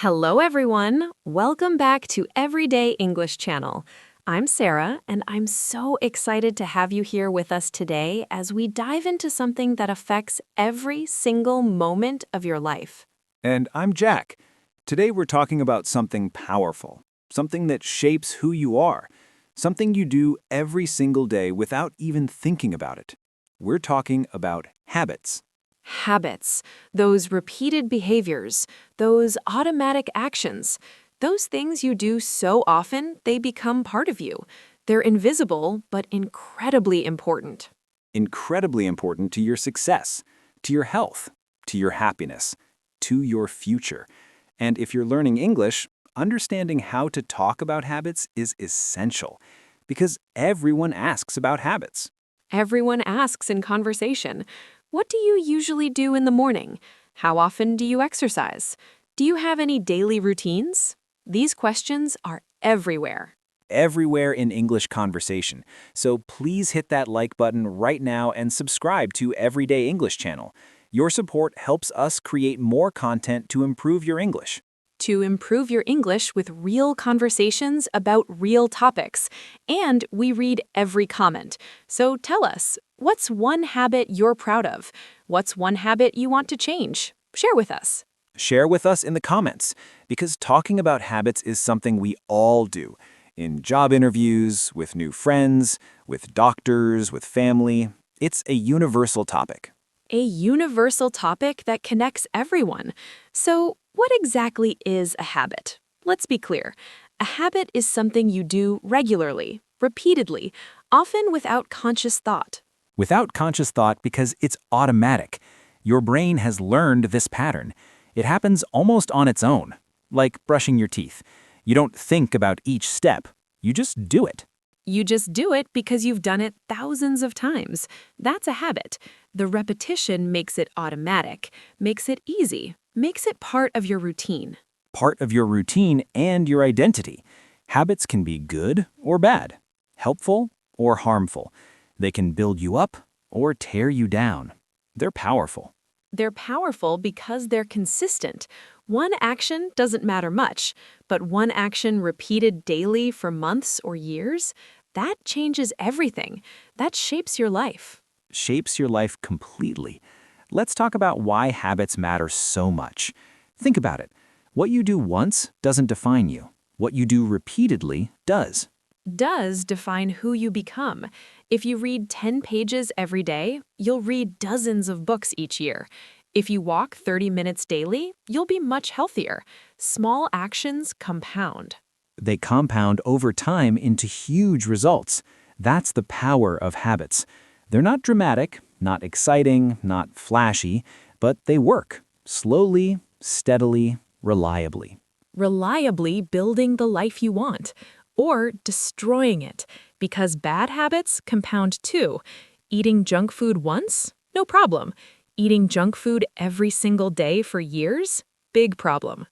Hello, everyone. Welcome back to Everyday English Channel. I'm Sarah, and I'm so excited to have you here with us today as we dive into something that affects every single moment of your life. And I'm Jack. Today we're talking about something powerful, something that shapes who you are, something you do every single day without even thinking about it. We're talking about habits. Habits, those repeated behaviors, those automatic actions, those things you do so often they become part of you. They're invisible, but incredibly important. Incredibly important to your success, to your health, to your happiness, to your future. And if you're learning English, understanding how to talk about habits is essential because everyone asks about habits. Everyone asks in conversation, what do you usually do in the morning? How often do you exercise? Do you have any daily routines? These questions are everywhere. Everywhere in English conversation. So please hit that like button right now and subscribe to Everyday English Channel. Your support helps us create more content to improve your English. To improve your English with real conversations about real topics. And we read every comment. So tell us, what's one habit you're proud of? What's one habit you want to change? Share with us. Share with us in the comments, because talking about habits is something we all do. In job interviews, with new friends, with doctors, with family. It's a universal topic. A universal topic that connects everyone. So, what exactly is a habit? Let's be clear. A habit is something you do regularly, repeatedly, often without conscious thought. Without conscious thought, because it's automatic. Your brain has learned this pattern. It happens almost on its own, like brushing your teeth. You don't think about each step. You just do it. You just do it because you've done it thousands of times. That's a habit. The repetition makes it automatic, makes it easy, makes it part of your routine. Part of your routine and your identity. Habits can be good or bad, helpful or harmful. They can build you up or tear you down. They're powerful. They're powerful because they're consistent. One action doesn't matter much, but one action repeated daily for months or years, that changes everything. That shapes your life. Shapes your life completely. Let's talk about why habits matter so much. Think about it. What you do once doesn't define you. What you do repeatedly does. Does define who you become. If you read 10 pages every day, you'll read dozens of books each year. If you walk 30 minutes daily, you'll be much healthier. Small actions compound. They compound over time into huge results. That's the power of habits. They're not dramatic, not exciting, not flashy, but they work slowly, steadily, reliably. Reliably building the life you want. Or destroying it, because bad habits compound too. Eating junk food once? No problem. Eating junk food every single day for years? Big problem.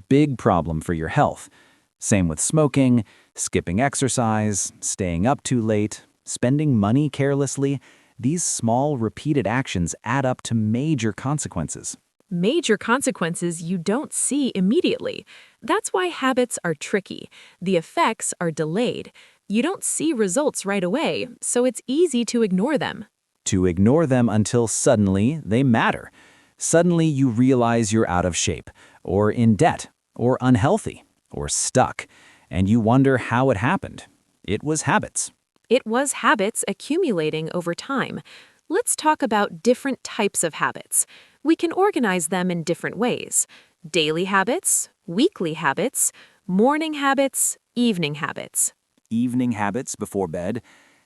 Big problem for your health. Same with smoking, skipping exercise, staying up too late, spending money carelessly. These small, repeated actions add up to major consequences. Major consequences you don't see immediately. That's why habits are tricky. The effects are delayed. You don't see results right away, so it's easy to ignore them. To ignore them until suddenly they matter. Suddenly you realize you're out of shape, or in debt, or unhealthy, or stuck, and you wonder how it happened. It was habits. It was habits accumulating over time. Let's talk about different types of habits. We can organize them in different ways. Daily habits, weekly habits, morning habits, evening habits. Evening habits before bed,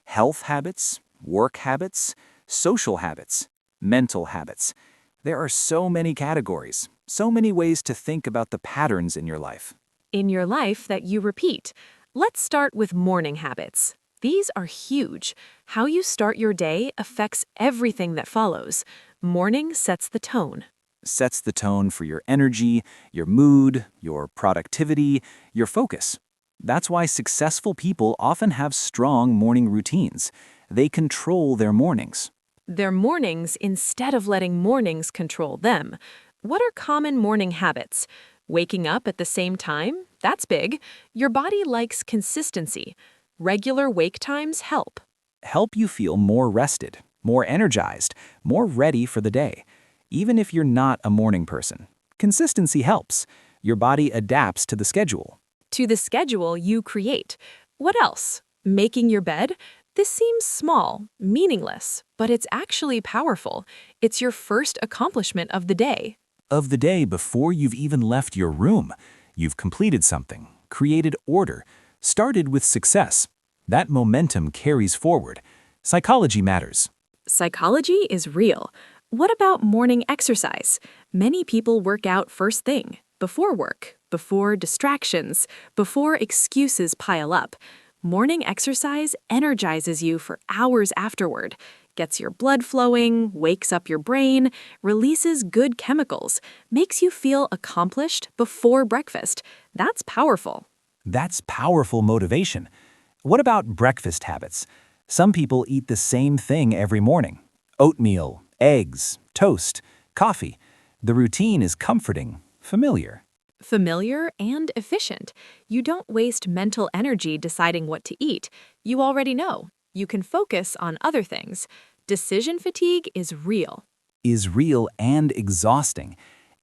health habits, work habits, social habits, mental habits. There are so many categories, so many ways to think about the patterns in your life. In your life that you repeat. Let's start with morning habits. These are huge. How you start your day affects everything that follows. Morning sets the tone. Sets the tone for your energy, your mood, your productivity, your focus. That's why successful people often have strong morning routines. They control their mornings. Their mornings instead of letting mornings control them. What are common morning habits? Waking up at the same time? That's big. Your body likes consistency. Regular wake times help. Help you feel more rested, more energized, more ready for the day. Even if you're not a morning person, consistency helps. Your body adapts to the schedule. To the schedule you create. What else? Making your bed? This seems small, meaningless, but it's actually powerful. It's your first accomplishment of the day. Of the day before you've even left your room, you've completed something, created order, started with success. That momentum carries forward. Psychology matters. Psychology is real. What about morning exercise? Many people work out first thing, before work, before distractions, before excuses pile up. Morning exercise energizes you for hours afterward, gets your blood flowing, wakes up your brain, releases good chemicals, makes you feel accomplished before breakfast. That's powerful. That's powerful motivation. What about breakfast habits? Some people eat the same thing every morning. Oatmeal, eggs, toast, coffee. The routine is comforting, familiar. Familiar and efficient. You don't waste mental energy deciding what to eat. You already know. You can focus on other things. Decision fatigue is real. Is real and exhausting.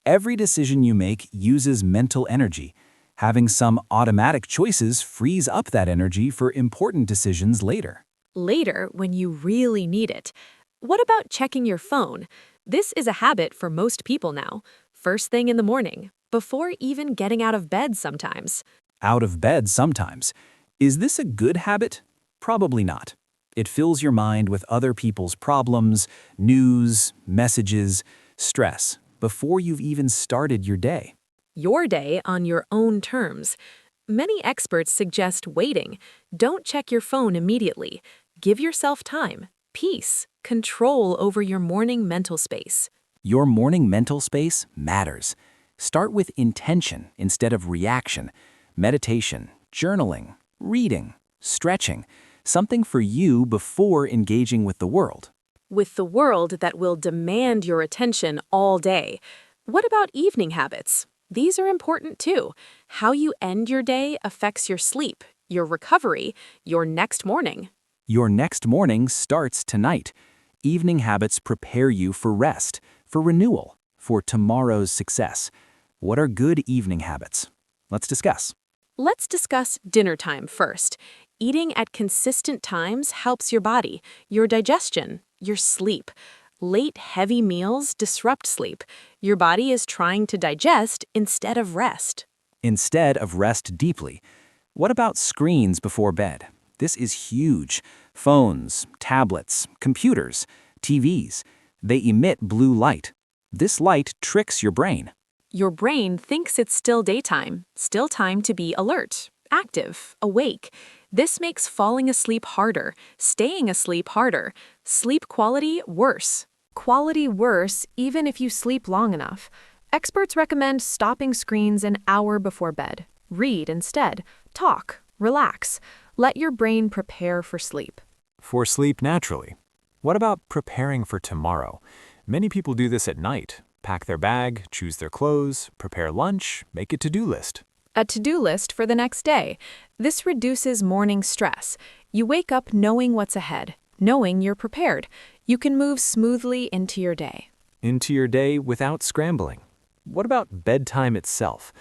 Every decision you make uses mental energy. Having some automatic choices frees up that energy for important decisions later. Later, when you really need it. What about checking your phone? This is a habit for most people now. First thing in the morning, before even getting out of bed sometimes. Out of bed sometimes. Is this a good habit? Probably not. It fills your mind with other people's problems, news, messages, stress, before you've even started your day. Your day on your own terms. Many experts suggest waiting. Don't check your phone immediately. Give yourself time, peace, control over your morning mental space. Your morning mental space matters. Start with intention instead of reaction. Meditation, journaling, reading, stretching. Something for you before engaging with the world. With the world that will demand your attention all day. What about evening habits? These are important too. How you end your day affects your sleep, your recovery, your next morning. Your next morning starts tonight. Evening habits prepare you for rest, for renewal, for tomorrow's success. What are good evening habits? Let's discuss. Let's discuss dinner time first. Eating at consistent times helps your body, your digestion, your sleep. Late, heavy meals disrupt sleep. Your body is trying to digest instead of rest. Instead of rest deeply. What about screens before bed? This is huge. Phones, tablets, computers, TVs. They emit blue light. This light tricks your brain. Your brain thinks it's still daytime, still time to be alert, active, awake. This makes falling asleep harder, staying asleep harder, sleep quality worse. Quality worse even if you sleep long enough. Experts recommend stopping screens an hour before bed. Read instead. Talk. Relax. Let your brain prepare for sleep. For sleep naturally. What about preparing for tomorrow? Many people do this at night. Pack their bag, choose their clothes, prepare lunch, make a to-do list. A to-do list for the next day. This reduces morning stress. You wake up knowing what's ahead, knowing you're prepared. You can move smoothly into your day. Into your day without scrambling. What about bedtime itself?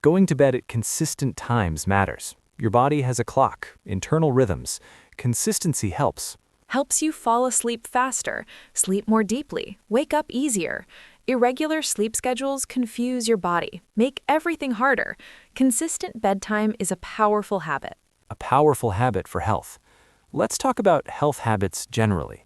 Going to bed at consistent times matters. Your body has a clock, internal rhythms. Consistency helps. Helps you fall asleep faster, sleep more deeply, wake up easier. Irregular sleep schedules confuse your body, make everything harder. Consistent bedtime is a powerful habit. A powerful habit for health. Let's talk about health habits generally.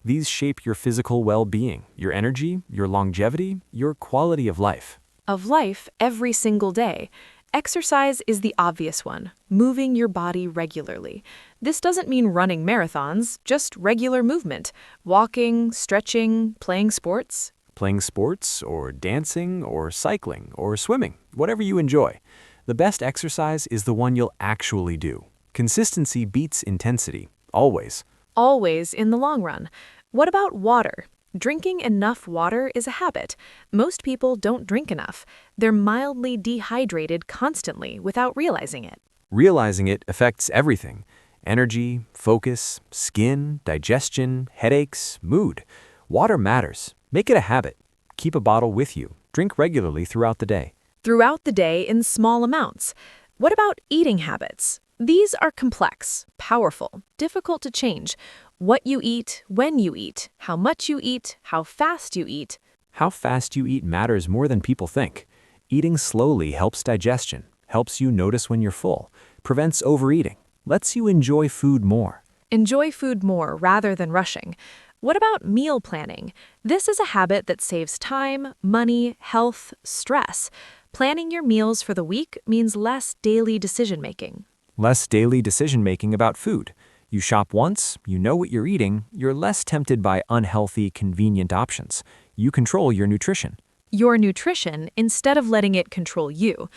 These shape your physical well-being, your energy, your longevity, your quality of life. Of life every single day. Exercise is the obvious one, moving your body regularly. This doesn't mean running marathons, just regular movement. Walking, stretching, playing sports. Playing sports, or dancing, or cycling, or swimming, whatever you enjoy. The best exercise is the one you'll actually do. Consistency beats intensity, always. Always in the long run. What about water? Drinking enough water is a habit. Most people don't drink enough. They're mildly dehydrated constantly without realizing it. Realizing it affects everything: energy, focus, skin, digestion, headaches, mood. Water matters. Make it a habit. Keep a bottle with you. Drink regularly throughout the day. Throughout the day in small amounts. What about eating habits? These are complex, powerful, difficult to change. What you eat, when you eat, how much you eat, how fast you eat. How fast you eat matters more than people think. Eating slowly helps digestion, helps you notice when you're full, prevents overeating, lets you enjoy food more. Enjoy food more rather than rushing. What about meal planning? This is a habit that saves time, money, health, stress. Planning your meals for the week means less daily decision-making. Less daily decision-making about food. You shop once, you know what you're eating, you're less tempted by unhealthy, convenient options. You control your nutrition. Your nutrition instead of letting it control you.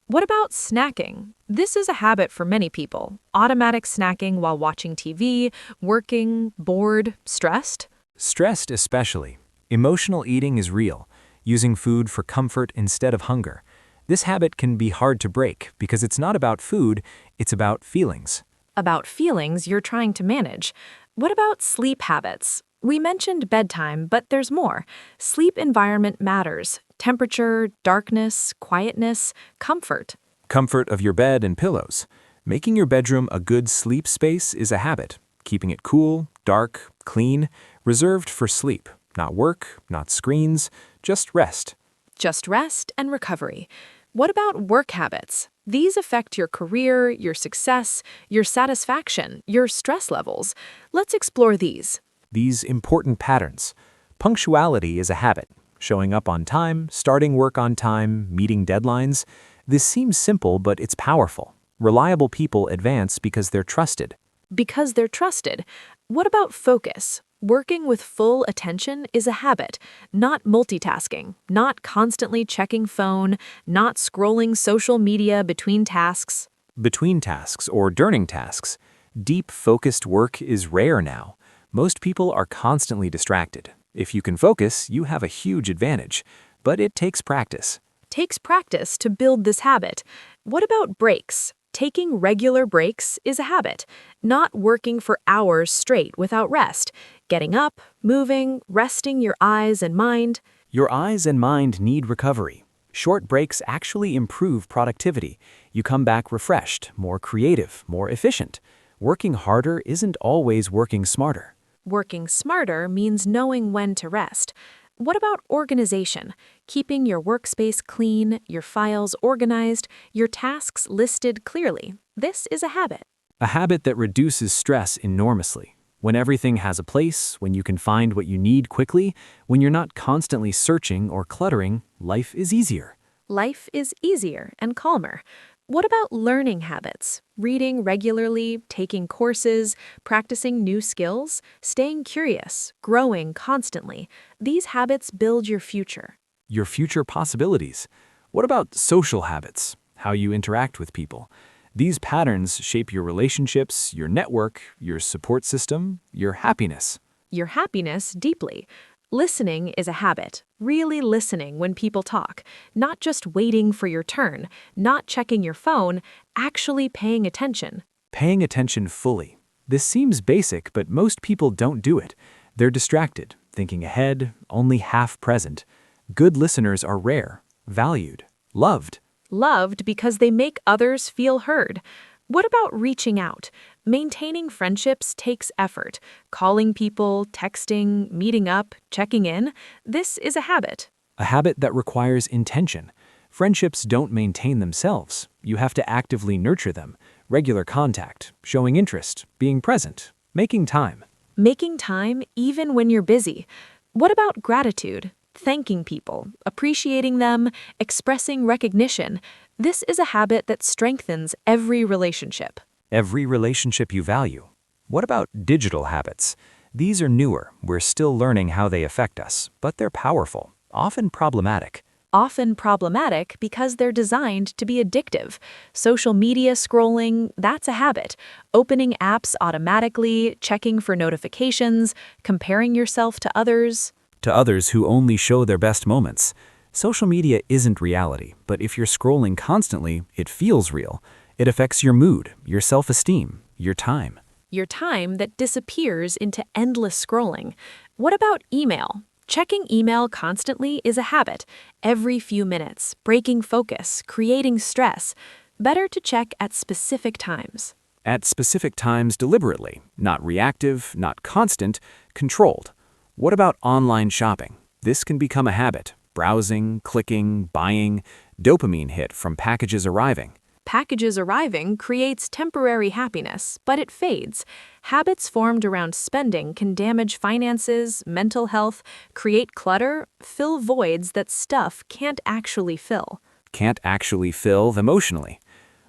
What about snacking? This is a habit for many people. Automatic snacking while watching TV, working, bored, stressed. Stressed especially. Emotional eating is real, using food for comfort instead of hunger. This habit can be hard to break because it's not about food, it's about feelings. About feelings you're trying to manage. What about sleep habits? We mentioned bedtime, but there's more. Sleep environment matters. Temperature, darkness, quietness, comfort. Comfort of your bed and pillows. Making your bedroom a good sleep space is a habit. Keeping it cool, dark, clean, reserved for sleep. Not work, not screens, just rest. Just rest and recovery. What about work habits? These affect your career, your success, your satisfaction, your stress levels. Let's explore these. These important patterns. Punctuality is a habit. Showing up on time, starting work on time, meeting deadlines. This seems simple, but it's powerful. Reliable people advance because they're trusted. Because they're trusted. What about focus? Working with full attention is a habit, not multitasking, not constantly checking phone, not scrolling social media between tasks. Between tasks or during tasks, deep focused work is rare now. Most people are constantly distracted. If you can focus, you have a huge advantage, but it takes practice. Takes practice to build this habit. What about breaks? Taking regular breaks is a habit, not working for hours straight without rest. Getting up, moving, resting your eyes and mind. Your eyes and mind need recovery. Short breaks actually improve productivity. You come back refreshed, more creative, more efficient. Working harder isn't always working smarter. Working smarter means knowing when to rest. What about organization? Keeping your workspace clean, your files organized, your tasks listed clearly. This is a habit. A habit that reduces stress enormously. When everything has a place, when you can find what you need quickly, when you're not constantly searching or cluttering, life is easier. Life is easier and calmer. What about learning habits? Reading regularly, taking courses, practicing new skills, staying curious, growing constantly. These habits build your future. Your future possibilities. What about social habits? How you interact with people. These patterns shape your relationships, your network, your support system, your happiness. Your happiness deeply. Listening is a habit. Really listening when people talk. Not just waiting for your turn. Not checking your phone. Actually paying attention. Paying attention fully. This seems basic, but most people don't do it. They're distracted, thinking ahead, only half present. Good listeners are rare, valued, loved. Loved because they make others feel heard. What about reaching out? Maintaining friendships takes effort. Calling people, texting, meeting up, checking in. This is a habit. A habit that requires intention. Friendships don't maintain themselves. You have to actively nurture them. Regular contact, showing interest, being present, making time. Making time even when you're busy. What about gratitude? Thanking people, appreciating them, expressing recognition. This is a habit that strengthens every relationship. Every relationship you value. What about digital habits? These are newer. We're still learning how they affect us, but they're powerful, often problematic. Often problematic because they're designed to be addictive. Social media scrolling, that's a habit. Opening apps automatically, checking for notifications, comparing yourself to others. to others who only show their best moments. Social media isn't reality, but if you're scrolling constantly, it feels real. It affects your mood, your self-esteem, your time. Your time that disappears into endless scrolling. What about email? Checking email constantly is a habit. Every few minutes, breaking focus, creating stress. Better to check at specific times. At specific times deliberately, not reactive, not constant, controlled. What about online shopping? This can become a habit. Browsing, clicking, buying, dopamine hit from packages arriving. Packages arriving creates temporary happiness, but it fades. Habits formed around spending can damage finances, mental health, create clutter, fill voids that stuff can't actually fill. Can't actually fill emotionally.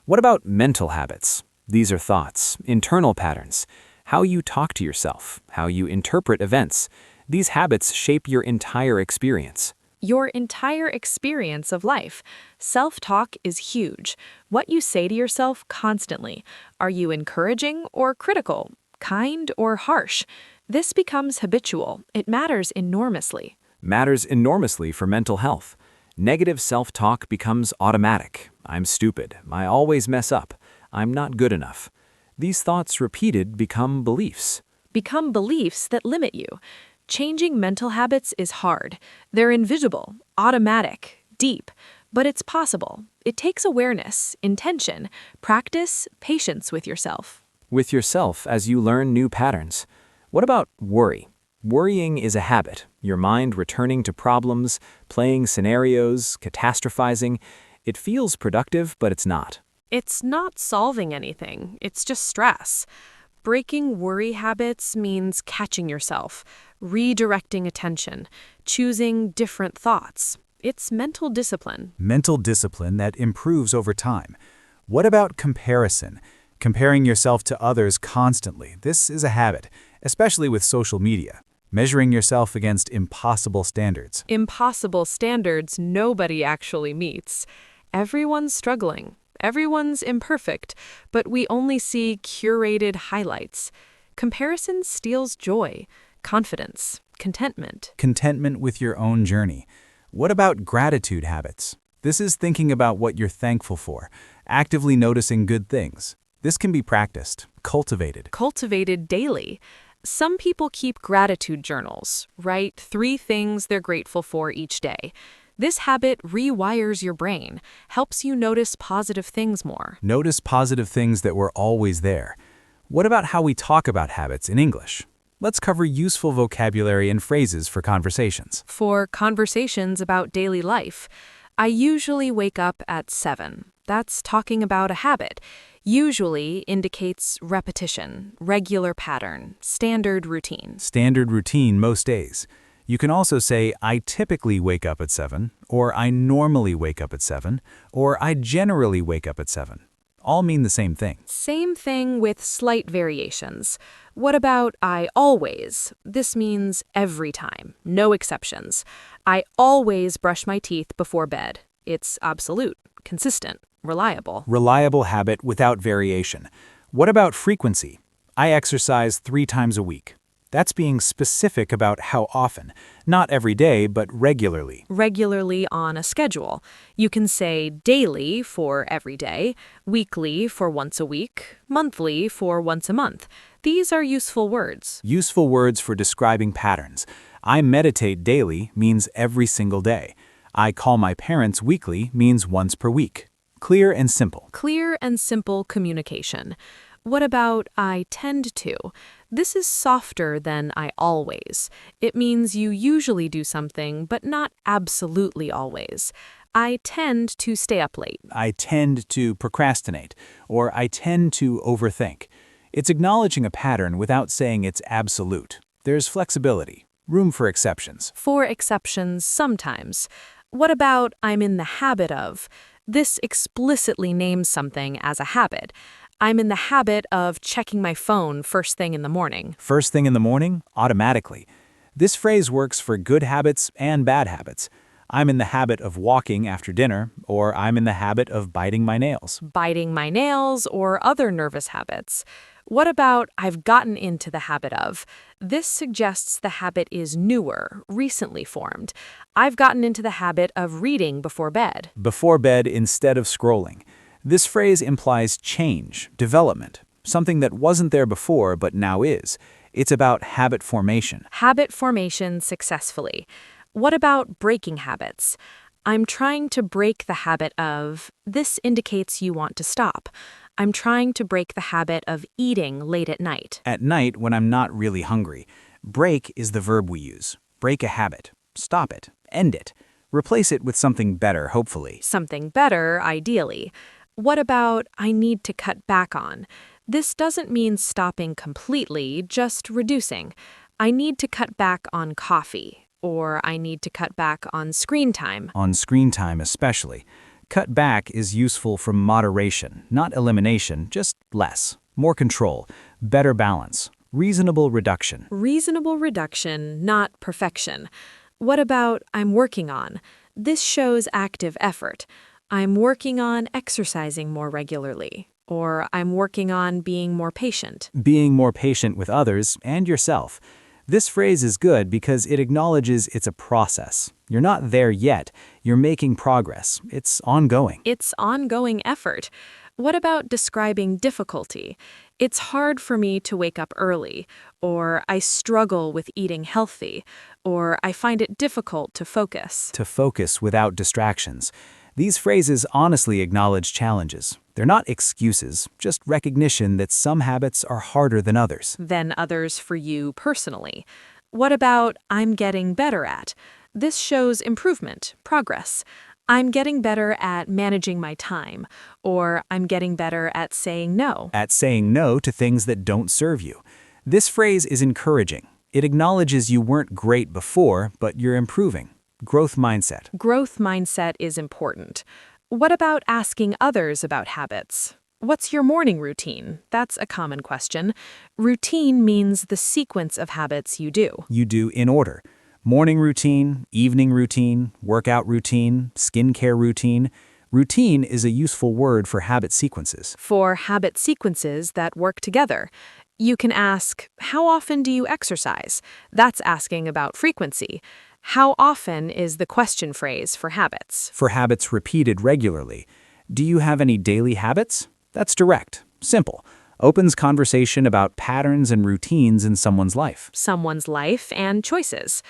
What about mental habits? These are thoughts, internal patterns, how you talk to yourself, how you interpret events. These habits shape your entire experience. Your entire experience of life. Self-talk is huge. What you say to yourself constantly. Are you encouraging or critical? Kind or harsh? This becomes habitual. It matters enormously. Matters enormously for mental health. Negative self-talk becomes automatic. I'm stupid. I always mess up. I'm not good enough. These thoughts repeated become beliefs. Become beliefs that limit you. Changing mental habits is hard. They're invisible, automatic, deep, but it's possible. It takes awareness, intention, practice, patience with yourself. With yourself as you learn new patterns. What about worry? Worrying is a habit. Your mind returning to problems, playing scenarios, catastrophizing. It feels productive, but it's not. It's not solving anything. It's just stress. Breaking worry habits means catching yourself, redirecting attention, choosing different thoughts. It's mental discipline. Mental discipline that improves over time. What about comparison? Comparing yourself to others constantly. This is a habit, especially with social media. Measuring yourself against impossible standards. Impossible standards nobody actually meets. Everyone's struggling. Everyone's imperfect, but we only see curated highlights. Comparison steals joy, confidence, contentment. Contentment with your own journey. What about gratitude habits? This is thinking about what you're thankful for, actively noticing good things. This can be practiced, cultivated. Cultivated daily. Some people keep gratitude journals, write 3 things they're grateful for each day. This habit rewires your brain, helps you notice positive things more. Notice positive things that were always there. What about how we talk about habits in English? Let's cover useful vocabulary and phrases for conversations. For conversations about daily life, I usually wake up at 7. That's talking about a habit. Usually indicates repetition, regular pattern, standard routine. Standard routine most days. You can also say, I typically wake up at 7, or I normally wake up at 7, or I generally wake up at 7. All mean the same thing. Same thing with slight variations. What about I always? This means every time, no exceptions. I always brush my teeth before bed. It's absolute, consistent, reliable. Reliable habit without variation. What about frequency? I exercise 3 times a week. That's being specific about how often. Not every day, but regularly. Regularly on a schedule. You can say daily for every day, weekly for once a week, monthly for once a month. These are useful words. Useful words for describing patterns. I meditate daily means every single day. I call my parents weekly means once per week. Clear and simple. Clear and simple communication. What about I tend to? This is softer than I always. It means you usually do something, but not absolutely always. I tend to stay up late. I tend to procrastinate, or I tend to overthink. It's acknowledging a pattern without saying it's absolute. There's flexibility, room for exceptions. For exceptions sometimes. What about I'm in the habit of? This explicitly names something as a habit. I'm in the habit of checking my phone first thing in the morning. First thing in the morning, automatically. This phrase works for good habits and bad habits. I'm in the habit of walking after dinner, or I'm in the habit of biting my nails. Biting my nails or other nervous habits. What about I've gotten into the habit of? This suggests the habit is newer, recently formed. I've gotten into the habit of reading before bed. Before bed instead of scrolling. This phrase implies change, development, something that wasn't there before but now is. It's about habit formation. Habit formation successfully. What about breaking habits? I'm trying to break the habit of. This indicates you want to stop. I'm trying to break the habit of eating late at night. At night when I'm not really hungry. Break is the verb we use. Break a habit. Stop it. End it. Replace it with something better, hopefully. Something better, ideally. What about I need to cut back on? This doesn't mean stopping completely, just reducing. I need to cut back on coffee, or I need to cut back on screen time. On screen time especially. Cut back is useful from moderation, not elimination, just less. More control, better balance, reasonable reduction. Reasonable reduction, not perfection. What about I'm working on? This shows active effort. I'm working on exercising more regularly, or I'm working on being more patient. Being more patient with others and yourself. This phrase is good because it acknowledges it's a process. You're not there yet. You're making progress. It's ongoing. It's ongoing effort. What about describing difficulty? It's hard for me to wake up early, or I struggle with eating healthy, or I find it difficult to focus. To focus without distractions. These phrases honestly acknowledge challenges. They're not excuses, just recognition that some habits are harder than others. Than others for you personally. What about I'm getting better at? This shows improvement, progress. I'm getting better at managing my time, or I'm getting better at saying no. At saying no to things that don't serve you. This phrase is encouraging. It acknowledges you weren't great before, but you're improving. Growth mindset. Growth mindset is important. What about asking others about habits? What's your morning routine? That's a common question. Routine means the sequence of habits you do. You do in order. Morning routine, evening routine, workout routine, skincare routine. Routine is a useful word for habit sequences. For habit sequences that work together. You can ask, how often do you exercise? That's asking about frequency. How often is the question phrase for habits? For habits repeated regularly. Do you have any daily habits? That's direct, simple. Opens conversation about patterns and routines in someone's life. Someone's life and choices.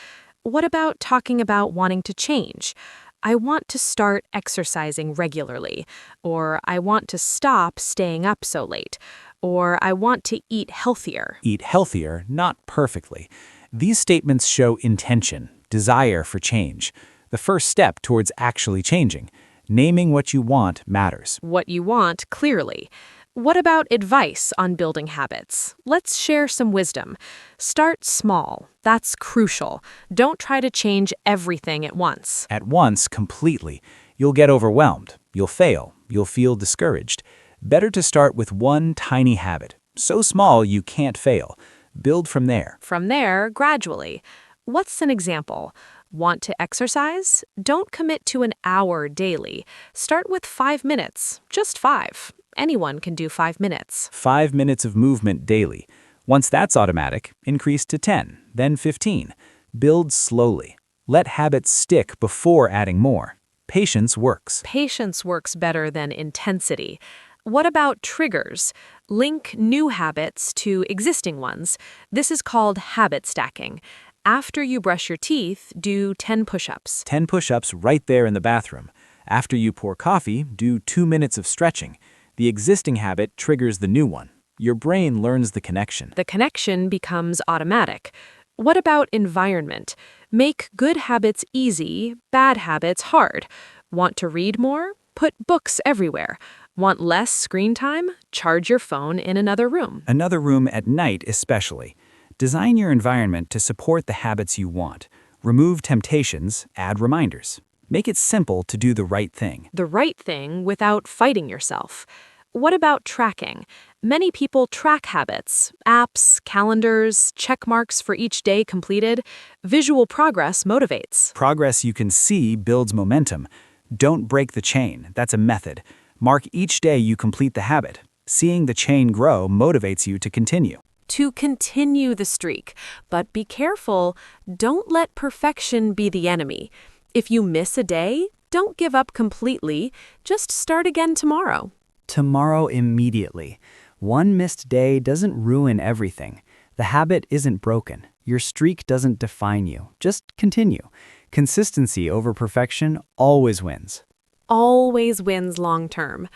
What about talking about wanting to change? I want to start exercising regularly, or I want to stop staying up so late, or I want to eat healthier. Eat healthier, not perfectly. These statements show intention, desire for change. The first step towards actually changing. Naming what you want matters. What you want, clearly. What about advice on building habits? Let's share some wisdom. Start small. That's crucial. Don't try to change everything at once. At once, completely. You'll get overwhelmed. You'll fail. You'll feel discouraged. Better to start with one tiny habit. So small you can't fail. Build from there. From there, gradually. What's an example? Want to exercise? Don't commit to an hour daily. Start with 5 minutes, just 5. Anyone can do 5 minutes. 5 minutes of movement daily. Once that's automatic, increase to 10, then 15. Build slowly. Let habits stick before adding more. Patience works. Patience works better than intensity. What about triggers? Link new habits to existing ones. This is called habit stacking. After you brush your teeth, do 10 push-ups. 10 push-ups right there in the bathroom. After you pour coffee, do 2 minutes of stretching. The existing habit triggers the new one. Your brain learns the connection. The connection becomes automatic. What about environment? Make good habits easy, bad habits hard. Want to read more? Put books everywhere. Want less screen time? Charge your phone in another room. Another room at night especially. Design your environment to support the habits you want. Remove temptations, add reminders. Make it simple to do the right thing. The right thing without fighting yourself. What about tracking? Many people track habits, apps, calendars, check marks for each day completed. Visual progress motivates. Progress you can see builds momentum. Don't break the chain. That's a method. Mark each day you complete the habit. Seeing the chain grow motivates you to continue. To continue the streak. But be careful, don't let perfection be the enemy. If you miss a day, don't give up completely, just start again tomorrow. Tomorrow immediately. One missed day doesn't ruin everything. The habit isn't broken. Your streak doesn't define you. Just continue. Consistency over perfection always wins. Always wins long term.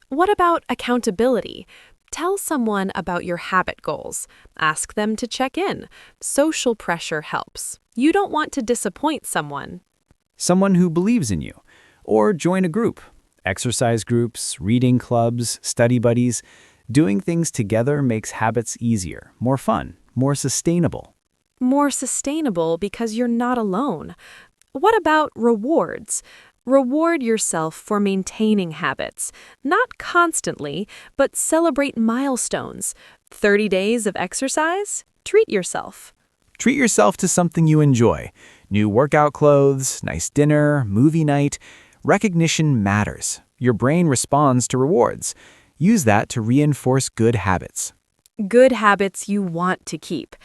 What about accountability? Tell someone about your habit goals. Ask them to check in. Social pressure helps. You don't want to disappoint someone. Someone who believes in you. Or join a group. Exercise groups, reading clubs, study buddies. Doing things together makes habits easier, more fun, more sustainable. More sustainable because you're not alone. What about rewards? Reward yourself for maintaining habits. Not constantly, but celebrate milestones. 30 days of exercise? Treat yourself. Treat yourself to something you enjoy. New workout clothes, nice dinner, movie night. Recognition matters. Your brain responds to rewards. Use that to reinforce good habits. Good habits you want to keep.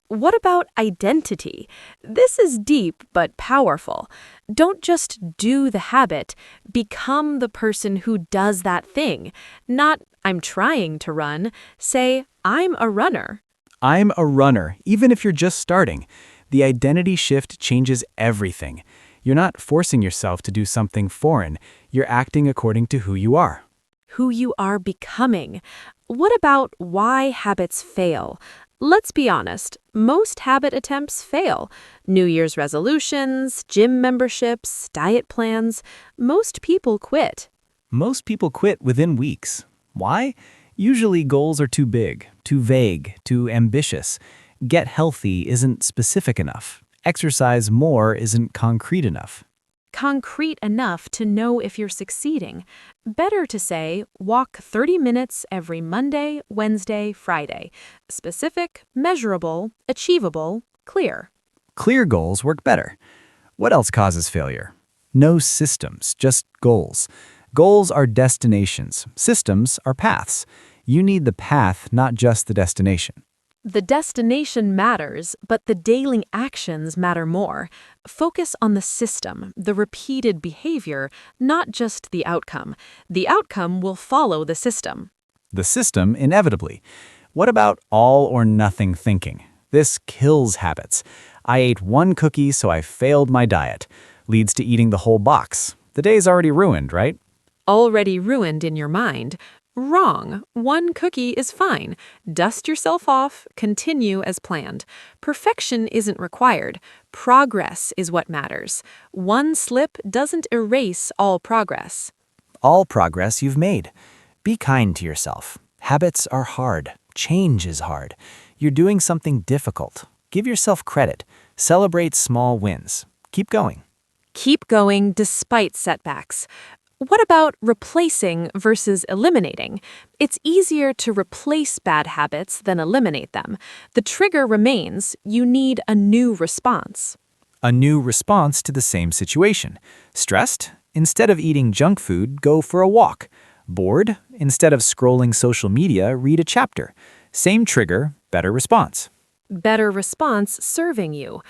What about identity? This is deep but powerful. Don't just do the habit, become the person who does that thing. Not, I'm trying to run. Say, I'm a runner. I'm a runner, even if you're just starting. The identity shift changes everything. You're not forcing yourself to do something foreign. You're acting according to who you are. Who you are becoming. What about why habits fail? Let's be honest, most habit attempts fail. New Year's resolutions, gym memberships, diet plans. Most people quit. Most people quit within weeks. Why? Usually goals are too big, too vague, too ambitious. Get healthy isn't specific enough. Exercise more isn't concrete enough. Concrete enough to know if you're succeeding. Better to say, walk 30 minutes every Monday, Wednesday, Friday. Specific, measurable, achievable, clear. Clear goals work better. What else causes failure? No systems, just goals. Goals are destinations. Systems are paths. You need the path, not just the destination. The destination matters, but the daily actions matter more. Focus on the system, the repeated behavior, not just the outcome. The outcome will follow the system. The system, inevitably. What about all or nothing thinking? This kills habits. I ate one cookie, so I failed my diet. Leads to eating the whole box. The day's already ruined, right? Already ruined in your mind. Wrong. One cookie is fine. Dust yourself off, continue as planned. Perfection isn't required. Progress is what matters. One slip doesn't erase all progress. All progress you've made. Be kind to yourself. Habits are hard. Change is hard. You're doing something difficult. Give yourself credit. Celebrate small wins. Keep going. Keep going despite setbacks. What about replacing versus eliminating? It's easier to replace bad habits than eliminate them. The trigger remains. You need a new response. A new response to the same situation. Stressed? Instead of eating junk food, go for a walk. Bored? Instead of scrolling social media, read a chapter. Same trigger, better response. Better response serving you.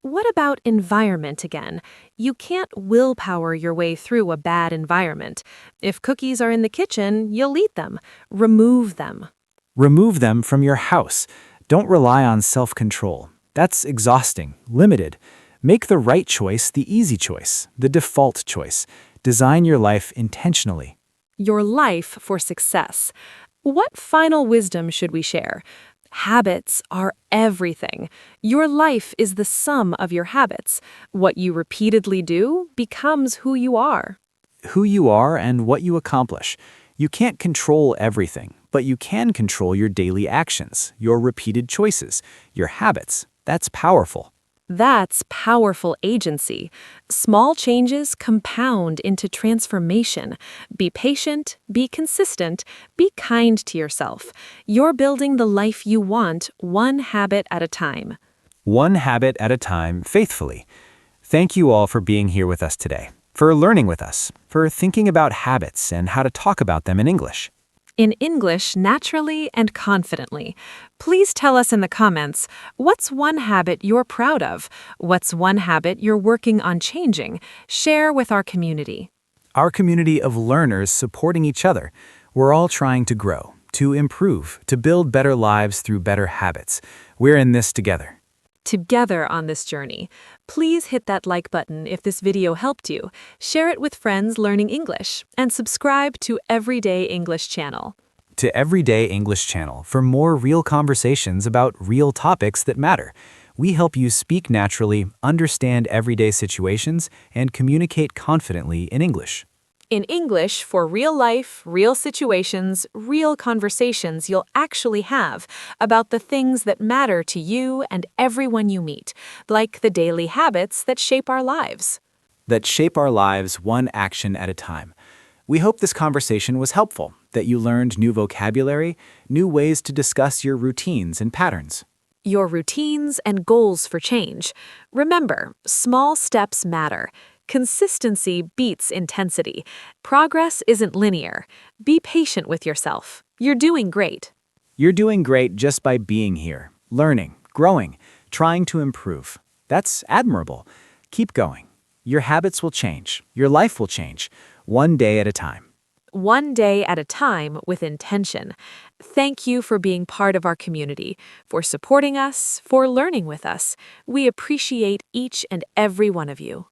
What about environment again? You can't willpower your way through a bad environment. If cookies are in the kitchen, you'll eat them. Remove them. Remove them from your house. Don't rely on self-control. That's exhausting, limited. Make the right choice the easy choice, the default choice. Design your life intentionally. Your life for success. What final wisdom should we share? Habits are everything. Your life is the sum of your habits. What you repeatedly do becomes who you are. Who you are and what you accomplish. You can't control everything, but you can control your daily actions, your repeated choices, your habits. That's powerful. That's powerful agency. Small changes compound into transformation. Be patient, be consistent, be kind to yourself. You're building the life you want, one habit at a time. One habit at a time, faithfully. Thank you all for being here with us today, for learning with us, for thinking about habits and how to talk about them in English. In English, naturally and confidently. Please tell us in the comments, what's one habit you're proud of? What's one habit you're working on changing? Share with our community. Our community of learners supporting each other. We're all trying to grow, to improve, to build better lives through better habits. We're in this together. Together on this journey. Please hit that like button if this video helped you, share it with friends learning English, and subscribe to Everyday English channel. To Everyday English channel for more real conversations about real topics that matter. We help you speak naturally, understand everyday situations, and communicate confidently in English. In English, for real life, real situations, real conversations you'll actually have about the things that matter to you and everyone you meet, like the daily habits that shape our lives. That shape our lives one action at a time. We hope this conversation was helpful, that you learned new vocabulary, new ways to discuss your routines and patterns. Your routines and goals for change. Remember, small steps matter. Consistency beats intensity. Progress isn't linear. Be patient with yourself. You're doing great. You're doing great just by being here, learning, growing, trying to improve. That's admirable. Keep going. Your habits will change. Your life will change, one day at a time. One day at a time with intention. Thank you for being part of our community, for supporting us, for learning with us. We appreciate each and every one of you.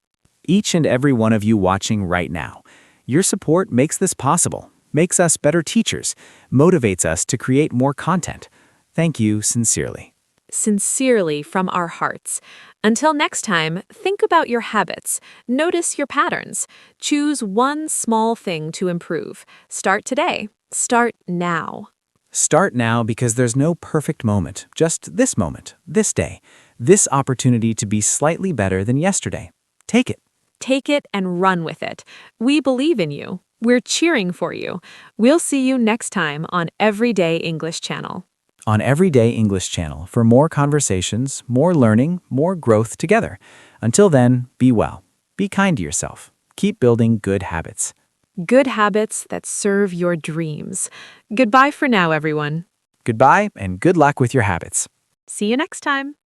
Each and every one of you watching right now. Your support makes this possible, makes us better teachers, motivates us to create more content. Thank you sincerely. Sincerely from our hearts. Until next time, think about your habits. Notice your patterns. Choose one small thing to improve. Start today. Start now. Start now because there's no perfect moment, just this moment, this day, this opportunity to be slightly better than yesterday. Take it. Take it and run with it. We believe in you. We're cheering for you. We'll see you next time on Everyday English Channel. On Everyday English channel for more conversations, more learning, more growth together. Until then, be well. Be kind to yourself. Keep building good habits. Good habits that serve your dreams. Goodbye for now, everyone. Goodbye and good luck with your habits. See you next time.